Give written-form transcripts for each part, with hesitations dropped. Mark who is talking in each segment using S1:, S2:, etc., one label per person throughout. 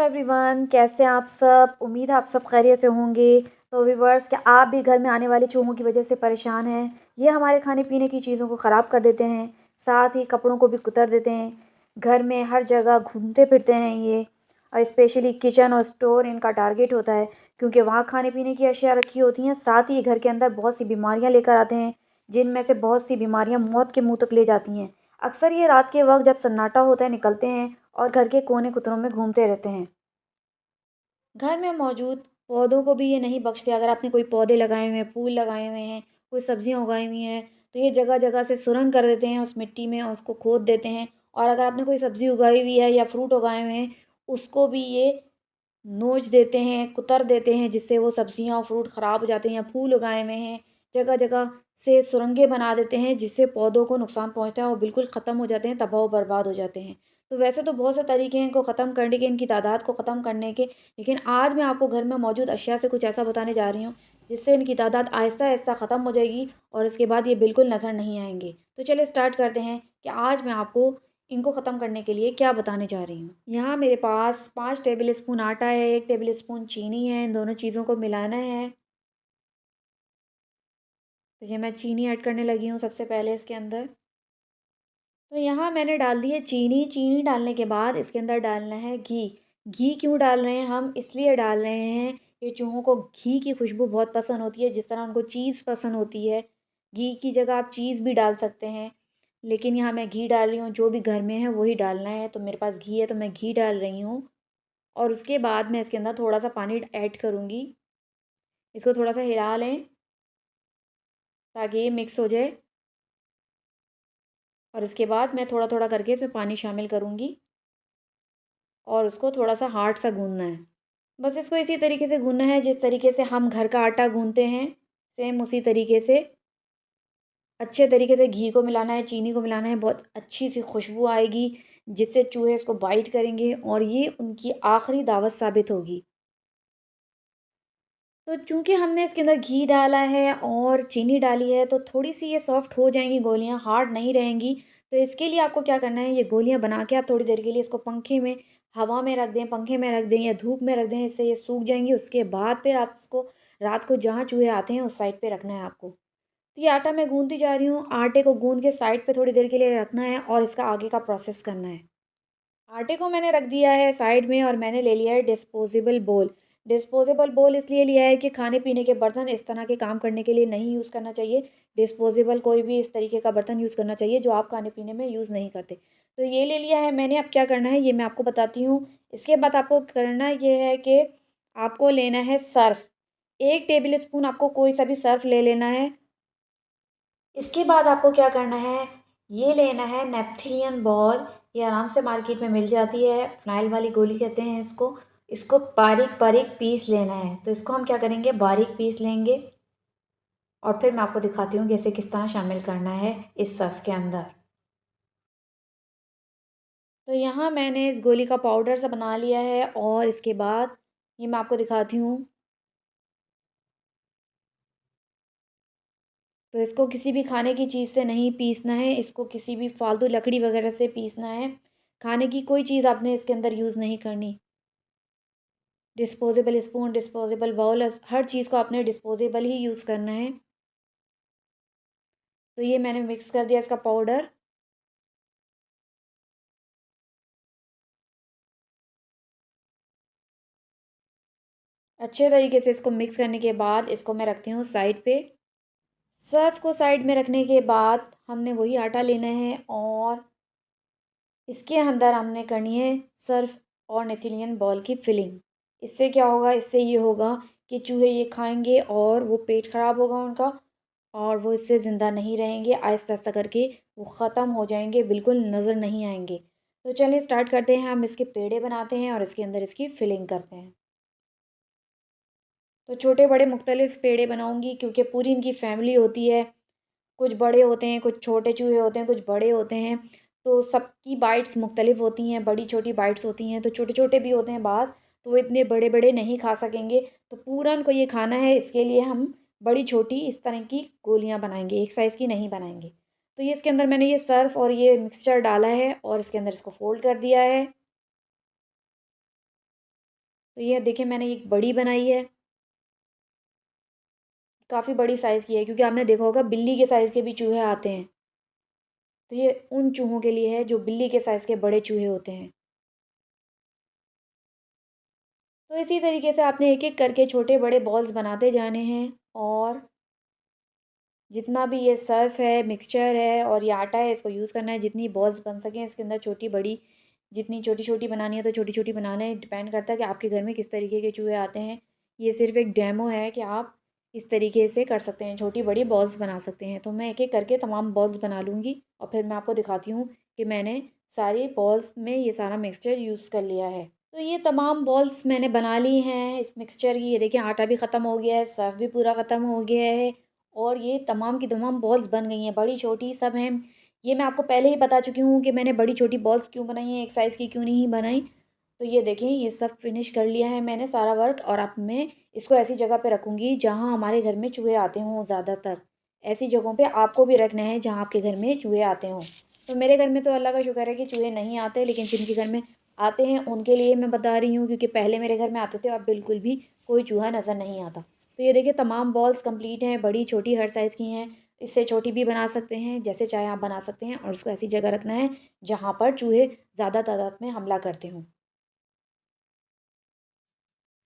S1: Everyone, कैसे हैं आप सब। उम्मीद है आप सब खैरियत से होंगे। तो व्यूवर्स, क्या आप भी घर में आने वाले चूहों की वजह से परेशान हैं। ये हमारे खाने पीने की चीज़ों को ख़राब कर देते हैं, साथ ही कपड़ों को भी कुतर देते हैं। घर में हर जगह घूमते फिरते हैं ये, और स्पेशली किचन और स्टोर इनका टारगेट होता है, क्योंकि वहाँ खाने पीने की अशिया रखी होती हैं। साथ ही घर के अंदर बहुत सी बीमारियाँ लेकर आते हैं, जिनमें से बहुत सी बीमारियाँ मौत के मुँह तक ले जाती हैं। अक्सर ये रात के वक्त जब सन्नाटा होता है निकलते हैं और घर के कोने कुतरों में घूमते रहते हैं। घर में मौजूद पौधों को भी ये नहीं बख्शते। अगर आपने कोई पौधे लगाए हुए हैं, फूल लगाए हुए हैं, कोई सब्जियां उगाई हुई हैं, तो ये जगह जगह से सुरंग कर देते हैं उस मिट्टी में और उसको खोद देते हैं। और अगर आपने कोई सब्ज़ी उगाई हुई है या फ्रूट उगाए हुए हैं, उसको भी ये नोच देते हैं, कुतर देते हैं, जिससे वो सब्जियाँ और फ्रूट ख़राब हो जाते हैं। या फूल उगाए हुए हैं, जगह-जगह से सुरंगें बना देते हैं, जिससे पौधों को नुकसान पहुँचता है और बिल्कुल ख़त्म हो जाते हैं, तबाह व बर्बाद हो जाते हैं। तो वैसे तो बहुत से तरीके हैं इनको ख़त्म करने के, इनकी तादाद को ख़त्म करने के, लेकिन आज मैं आपको घर में मौजूद अशिया से कुछ ऐसा बताने जा रही हूँ, जिससे इनकी तादाद आहिस्ता-आहिस्ता ख़त्म हो जाएगी और इसके बाद ये बिल्कुल नज़र नहीं आएँगे। तो चलिए स्टार्ट करते हैं कि आज मैं आपको इनको ख़त्म करने के लिए क्या बताने जा रही हूँ। यहाँ मेरे पास 5 टेबल स्पून आटा है, 1 टेबल स्पून चीनी है, इन दोनों चीज़ों को मिलाना है। तो ये मैं चीनी ऐड करने लगी हूँ सबसे पहले इसके अंदर। तो यहाँ मैंने डाल दी है चीनी। चीनी डालने के बाद इसके अंदर डालना है घी। घी क्यों डाल रहे हैं हम? इसलिए डाल रहे हैं, ये चूहों को घी की खुशबू बहुत पसंद होती है, जिस तरह उनको चीज़ पसंद होती है। घी की जगह आप चीज़ भी डाल सकते हैं, लेकिन यहाँ मैं घी डाल रही हूँ। जो भी घर में है वही डालना है, तो मेरे पास घी है तो मैं घी डाल रही हूँ। और उसके बाद मैं इसके अंदर थोड़ा-सा पानी ऐड करूँगी। इसको थोड़ा-सा हिला लें ताकि ये मिक्स हो जाए, और इसके बाद मैं थोड़ा-थोड़ा करके इसमें पानी शामिल करूँगी और उसको थोड़ा-सा हार्ड सा गूँथना है। बस इसको इसी तरीके से गूँथना है जिस तरीके से हम घर का आटा गूँथते हैं, सेम उसी तरीके से। अच्छे तरीके से घी को मिलाना है, चीनी को मिलाना है, बहुत अच्छी-सी खुशबू आएगी, जिससे चूहे इसको बाइट करेंगे और ये उनकी आखिरी दावत साबित होगी। तो चूँकि हमने इसके अंदर घी डाला है और चीनी डाली है, तो थोड़ी-सी ये सॉफ्ट हो जाएँगी गोलियाँ, हार्ड नहीं रहेंगी। तो इसके लिए आपको क्या करना है, ये गोलियाँ बना के आप थोड़ी देर के लिए इसको पंखे में, हवा में रख दें, पंखे में रख दें या धूप में रख दें, इससे ये सूख जाएँगी। उसके बाद फिर आप इसको रात को जहाँ चूहे आते हैं उस साइड पे रखना है आपको। तो ये आटा मैं गूँथती जा रही हूँ, आटे को गूँथ के साइड पे थोड़ी देर के लिए रखना है और इसका आगे का प्रोसेस करना है। आटे को मैंने रख दिया है साइड में और मैंने ले लिया है डिस्पोजेबल बोल। डिस्पोजेबल बोल इसलिए लिया है कि खाने पीने के बर्तन इस तरह के काम करने के लिए नहीं यूज़ करना चाहिए। डिस्पोजेबल कोई भी इस तरीके का बर्तन यूज़ करना चाहिए जो आप खाने पीने में यूज़ नहीं करते। तो ये ले लिया है मैंने। अब क्या करना है ये मैं आपको बताती हूँ। इसके बाद आपको करना ये है कि आपको लेना है सर्फ़। 1 टेबल स्पून आपको कोई सा भी सर्फ़ ले लेना है। इसके बाद आपको क्या करना है, ये लेना है नेपथलियन बॉल। ये आराम से मार्केट में मिल जाती है, फ़िनाइल वाली गोली कहते हैं इसको। इसको बारीक-बारीक पीस लेना है। तो इसको हम क्या करेंगे, बारीक पीस लेंगे और फिर मैं आपको दिखाती हूँ कि इसे किस तरह शामिल करना है इस सर्फ़ के अंदर। तो यहाँ मैंने इस गोली का पाउडर सा बना लिया है और इसके बाद ये मैं आपको दिखाती हूँ। तो इसको किसी भी खाने की चीज़ से नहीं पीसना है, इसको किसी भी फालतू लकड़ी वगैरह से पीसना है। खाने की कोई चीज़ आपने इसके अंदर यूज़ नहीं करनी। डिस्पोज़ेबल स्पून, डिस्पोज़ेबल बाउल, हर चीज़ को आपने डिस्पोज़ेबल ही यूज़ करना है। तो ये मैंने मिक्स कर दिया इसका पाउडर। अच्छे तरीके से इसको मिक्स करने के बाद इसको मैं रखती हूँ साइड पे। सर्फ़ को साइड में रखने के बाद हमने वही आटा लेना है और इसके अंदर हमने करनी है सर्फ़ और नेथिलियन बॉल की फिलिंग। इससे क्या होगा, इससे ये होगा कि चूहे ये खाएँगे और वो पेट ख़राब होगा उनका और वो इससे ज़िंदा नहीं रहेंगे। आहिस्ता-आहिस्ता करके वो ख़त्म हो जाएँगे, बिल्कुल नज़र नहीं आएँगे। तो चलिए स्टार्ट करते हैं, हम इसके पेड़े बनाते हैं और इसके अंदर इसकी फिलिंग करते हैं। तो छोटे-बड़े मुख्तलिफ़ पेड़े बनाऊँगी, क्योंकि पूरी इनकी फ़ैमिली होती है। कुछ बड़े होते हैं, कुछ छोटे चूहे होते हैं, कुछ बड़े होते हैं। तो सबकी बाइट्स मुख्तलिफ़ होती हैं, बड़ी-छोटी बाइट्स होती हैं, तो छोटे-छोटे भी होते हैं बाज़, तो वो इतने बड़े-बड़े नहीं खा सकेंगे। तो पूरा उनको ये खाना है, इसके लिए हम बड़ी-छोटी इस तरह की गोलियाँ बनाएँगे, एक साइज़ की नहीं बनाएँगे। तो ये इसके अंदर मैंने ये सर्फ़ और ये मिक्सचर डाला है और इसके अंदर इसको फ़ोल्ड कर दिया है। तो ये देखिए मैंने एक बड़ी बनाई है, काफ़ी बड़ी साइज़ की है, क्योंकि आपने देखा होगा बिल्ली के साइज़ के भी चूहे आते हैं। तो ये उन चूहों के लिए है जो बिल्ली के साइज़ के बड़े चूहे होते हैं। तो इसी तरीके से आपने एक-एक करके छोटे-बड़े बॉल्स बनाते जाने हैं, और जितना भी ये सर्फ़ है, मिक्सचर है और ये आटा है, इसको यूज़ करना है जितनी बॉल्स बन सकें इसके अंदर, छोटी-बड़ी। जितनी छोटी-छोटी बनानी है तो छोटी-छोटी बना लें, डिपेंड करता है कि आपके घर में किस तरीके के चूहे आते हैं। ये सिर्फ़ एक डेमो है कि आप इस तरीके से कर सकते हैं, छोटी-बड़ी बॉल्स बना सकते हैं। तो मैं एक-एक करके तमाम बॉल्स बना लूँगी और फिर मैं आपको दिखाती हूँ कि मैंने सारी बॉल्स में ये सारा मिक्सचर यूज़ कर लिया है। तो ये तमाम बॉल्स मैंने बना ली हैं इस मिक्सचर की। ये देखिए आटा भी ख़त्म हो गया है, सर्फ़ भी पूरा ख़त्म हो गया है, और ये तमाम की तमाम बॉल्स बन गई हैं, बड़ी-छोटी सब हैं। ये मैं आपको पहले ही बता चुकी हूँ कि मैंने बड़ी-छोटी बॉल्स क्यों बनाई हैं, एक साइज़ की क्यों नहीं बनाई। तो ये देखें, ये सब फ़िनिश कर लिया है मैंने सारा वर्क, और अब मैं इसको ऐसी जगह पे रखूँगी जहाँ हमारे घर में चूहे आते हों ज़्यादातर। ऐसी जगहों पे आपको भी रखना है जहाँ आपके घर में चूहे आते हों। तो मेरे घर में तो अल्लाह का शुक्र है कि चूहे नहीं आते, लेकिन जिनके घर में आते हैं उनके लिए मैं बता रही हूँ, क्योंकि पहले मेरे घर में आते थे, अब बिल्कुल भी कोई चूहा नज़र नहीं आता। तो ये देखिए तमाम बॉल्स कंप्लीट हैं, बड़ी छोटी हर साइज़ की हैं। इससे छोटी भी बना सकते हैं, जैसे चाहे आप बना सकते हैं, और उसको ऐसी जगह रखना है जहाँ पर चूहे ज़्यादा तादाद में हमला करते हों।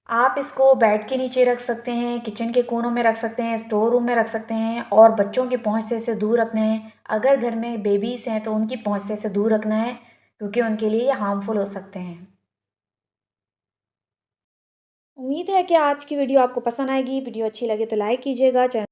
S1: आप इसको बेड के नीचे रख सकते हैं, किचन के कोनों में रख सकते हैं, स्टोर रूम में रख सकते हैं, और बच्चों की पहुँच से इसे दूर रखना है। अगर घर में बेबीज़ हैं तो उनकी पहुँच से इसे दूर रखना है, क्योंकि उनके लिए ये हार्मफुल हो सकते हैं। उम्मीद है कि आज की वीडियो आपको पसंद आएगी। वीडियो अच्छी लगे तो लाइक कीजिएगा। चैनल